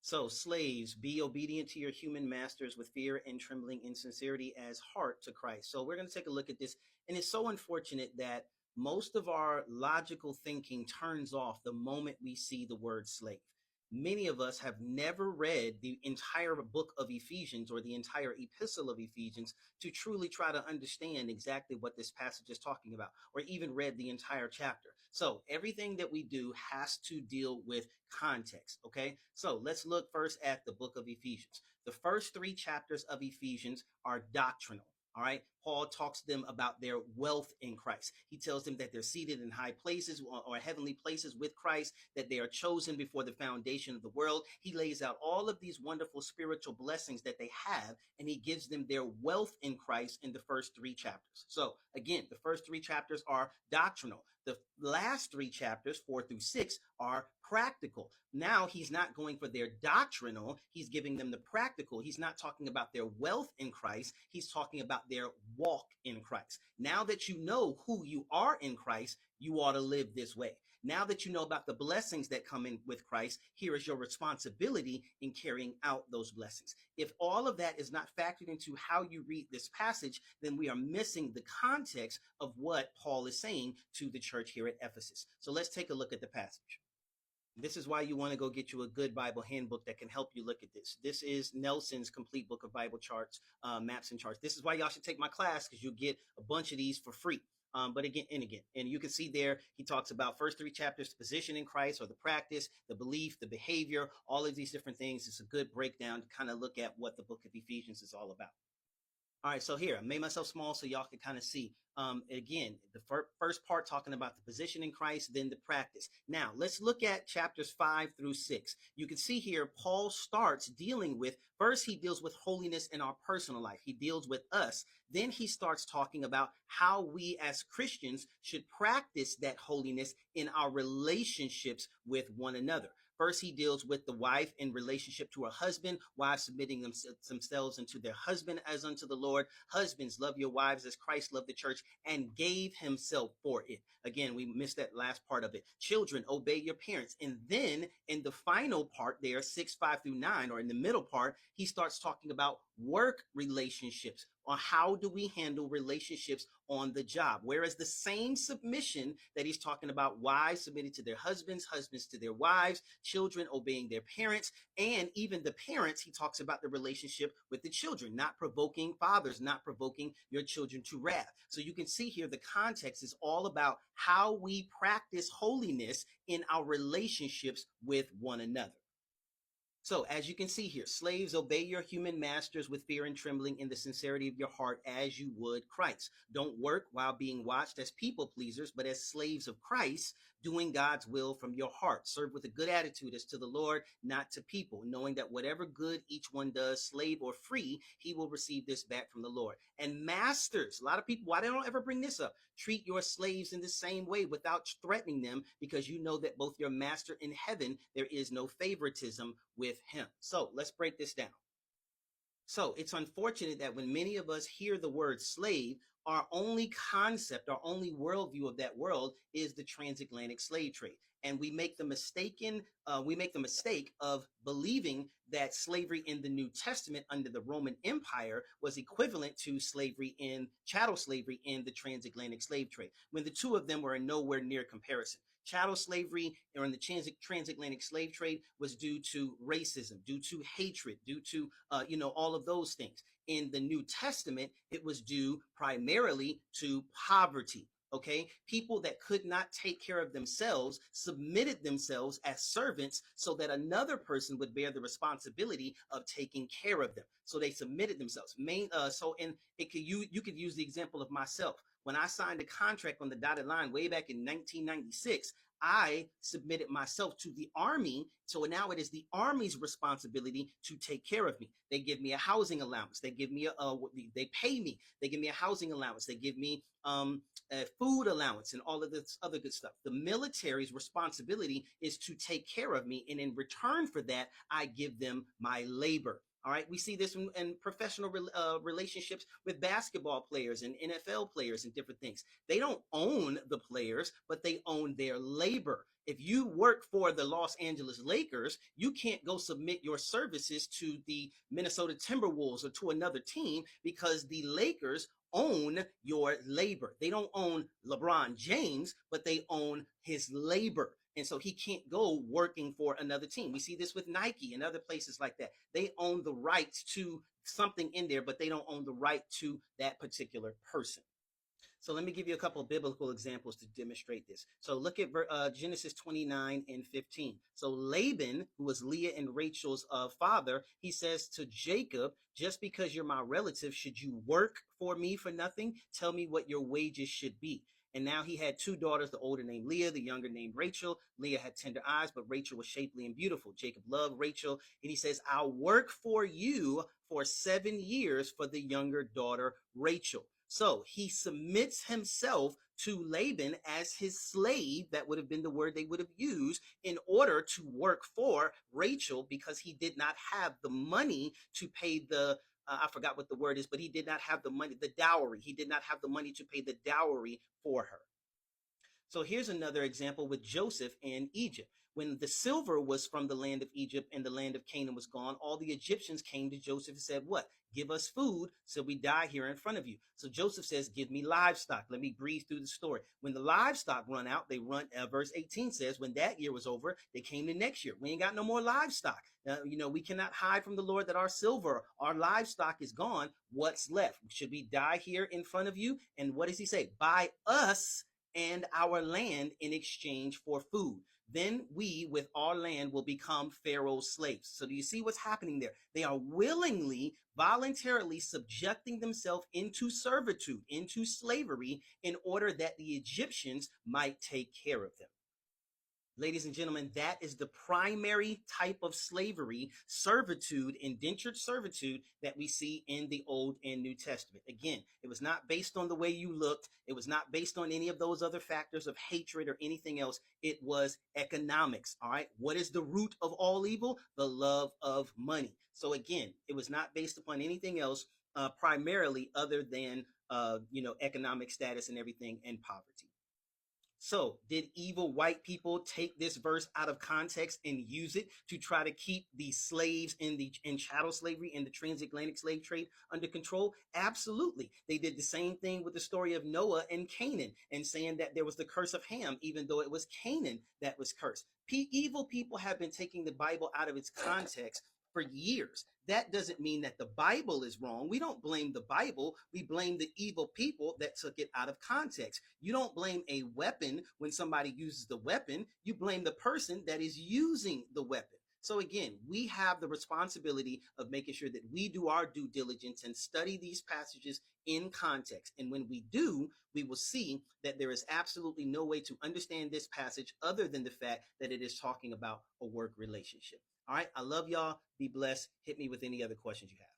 So, slaves, be obedient to your human masters with fear and trembling in sincerity as heart to Christ. So, we're going to take a look at this. And it's so unfortunate that most of our logical thinking turns off the moment we see the word slave. Many of us have never read the entire book of Ephesians or the entire epistle of Ephesians to truly try to understand exactly what this passage is talking about, or even read the entire chapter. So everything that we do has to deal with context. Okay. So let's look first at the book of Ephesians. The first 3 chapters of Ephesians are doctrinal. All right. Paul talks to them about their wealth in Christ. He tells them that they're seated in high places or heavenly places with Christ, that they are chosen before the foundation of the world. He lays out all of these wonderful spiritual blessings that they have, and he gives them their wealth in Christ in the first 3 chapters. So again, the first 3 chapters are doctrinal. The last 3 chapters, 4 through 6, are practical. Now he's not going for their doctrinal. He's giving them the practical. He's not talking about their wealth in Christ. He's talking about their walk in Christ. Now that you know who you are in Christ, you ought to live this way. Now that you know about the blessings that come in with Christ, here is your responsibility in carrying out those blessings. If all of that is not factored into how you read this passage, then we are missing the context of what Paul is saying to the church here at Ephesus. So let's take a look at the passage. This is why you want to go get you a good Bible handbook that can help you look at this. This is Nelson's complete book of Bible charts, maps and charts. This is why y'all should take my class, because you'll get a bunch of these for free. But again, and you can see there, he talks about first 3 chapters, the position in Christ, or the practice, the belief, the behavior, all of these different things. It's a good breakdown to kind of look at what the book of Ephesians is all about. All right, so here I made myself small so y'all can kind of see. Again, the first part talking about the position in Christ, then the practice. Now let's look at chapters 5 through 6. You can see here Paul starts dealing with, first he deals with holiness in our personal life. He deals with us. Then he starts talking about how we as Christians should practice that holiness in our relationships with one another. First, he deals with the wife in relationship to her husband, wives submitting themselves unto their husband as unto the Lord. Husbands, love your wives as Christ loved the church and gave himself for it. Again, we missed that last part of it. Children, obey your parents. And then in the final part there, 6, 5 through 9, or in the middle part, he starts talking about work relationships, or how do we handle relationships on the job. Whereas the same submission that he's talking about, wives submitting to their husbands, husbands to their wives, children obeying their parents, and even the parents, he talks about the relationship with the children, not provoking fathers, not provoking your children to wrath. So you can see here the context is all about how we practice holiness in our relationships with one another. So as you can see here, slaves, obey your human masters with fear and trembling in the sincerity of your heart as you would Christ. Don't work while being watched as people pleasers, but as slaves of Christ, doing God's will from your heart. Serve with a good attitude as to the Lord, not to people, knowing that whatever good each one does, slave or free, he will receive this back from the Lord. And masters, a lot of people, why they don't ever bring this up? Treat your slaves in the same way without threatening them, because you know that both your master in heaven, there is no favoritism with him. So let's break this down. So it's unfortunate that when many of us hear the word slave, our only concept, our only worldview of that world is the transatlantic slave trade. And we make the mistake of believing that slavery in the New Testament under the Roman Empire was equivalent to slavery chattel slavery in the transatlantic slave trade, when the two of them were in nowhere near comparison. Chattel slavery or in the transatlantic slave trade was due to racism, due to hatred, due to, all of those things. In the New Testament, it was due primarily to poverty. Okay, people that could not take care of themselves submitted themselves as servants so that another person would bear the responsibility of taking care of them. So they submitted themselves. You could use the example of myself. When I signed a contract on the dotted line way back in 1996, I submitted myself to the Army. So now it is the Army's responsibility to take care of me. They give me a housing allowance. They give me they pay me. They give me a housing allowance. They give me a food allowance and all of this other good stuff. The military's responsibility is to take care of me. And in return for that, I give them my labor. All right, we see this in professional relationships with basketball players and NFL players and different things. They don't own the players, but they own their labor. If you work for the Los Angeles Lakers, you can't go submit your services to the Minnesota Timberwolves or to another team because the Lakers own your labor. They don't own LeBron James, but they own his labor. And so he can't go working for another team. We see this with Nike and other places like that. They own the rights to something in there, but they don't own the right to that particular person. So let me give you a couple of biblical examples to demonstrate this. So look at Genesis 29 and 15. So Laban, who was Leah and Rachel's father, he says to Jacob, just because you're my relative, should you work for me for nothing? Tell me what your wages should be. And now he had two daughters, the older named Leah, the younger named Rachel. Leah had tender eyes, but Rachel was shapely and beautiful. Jacob loved Rachel, and he says, I'll work for you for 7 years for the younger daughter, Rachel. So he submits himself to Laban as his slave. That would have been the word they would have used in order to work for Rachel, because he did not have the money to pay the I forgot what the word is, but he did not have the money, the dowry. He did not have the money to pay the dowry for her. So here's another example with Joseph in Egypt. When the silver was from the land of Egypt and the land of Canaan was gone, all the Egyptians came to Joseph and said, what? Give us food so we die here in front of you. So Joseph says, give me livestock. Let me breathe through the story. When the livestock run out, they run, verse 18 says, when that year was over, they came the next year. We ain't got no more livestock. We cannot hide from the Lord that our silver, our livestock is gone. What's left? Should we die here in front of you? And what does he say? Buy us and our land in exchange for food. Then we, with our land, will become Pharaoh's slaves. So do you see what's happening there? They are willingly, voluntarily subjecting themselves into servitude, into slavery, in order that the Egyptians might take care of them. Ladies and gentlemen, that is the primary type of slavery, servitude, indentured servitude that we see in the Old and New Testament. Again, it was not based on the way you looked. It was not based on any of those other factors of hatred or anything else. It was economics. All right. What is the root of all evil? The love of money. So again, it was not based upon anything else, primarily other than, economic status and everything, and poverty. So, did evil white people take this verse out of context and use it to try to keep the slaves in chattel slavery and the transatlantic slave trade under control? Absolutely. They did the same thing with the story of Noah and Canaan, and saying that there was the curse of Ham, even though it was Canaan that was cursed. Evil people have been taking the Bible out of its context for years. That doesn't mean that the Bible is wrong. We don't blame the Bible. We blame the evil people that took it out of context. You don't blame a weapon when somebody uses the weapon. You blame the person that is using the weapon. So again, we have the responsibility of making sure that we do our due diligence and study these passages in context. And when we do, we will see that there is absolutely no way to understand this passage other than the fact that it is talking about a work relationship. All right. I love y'all. Be blessed. Hit me with any other questions you have.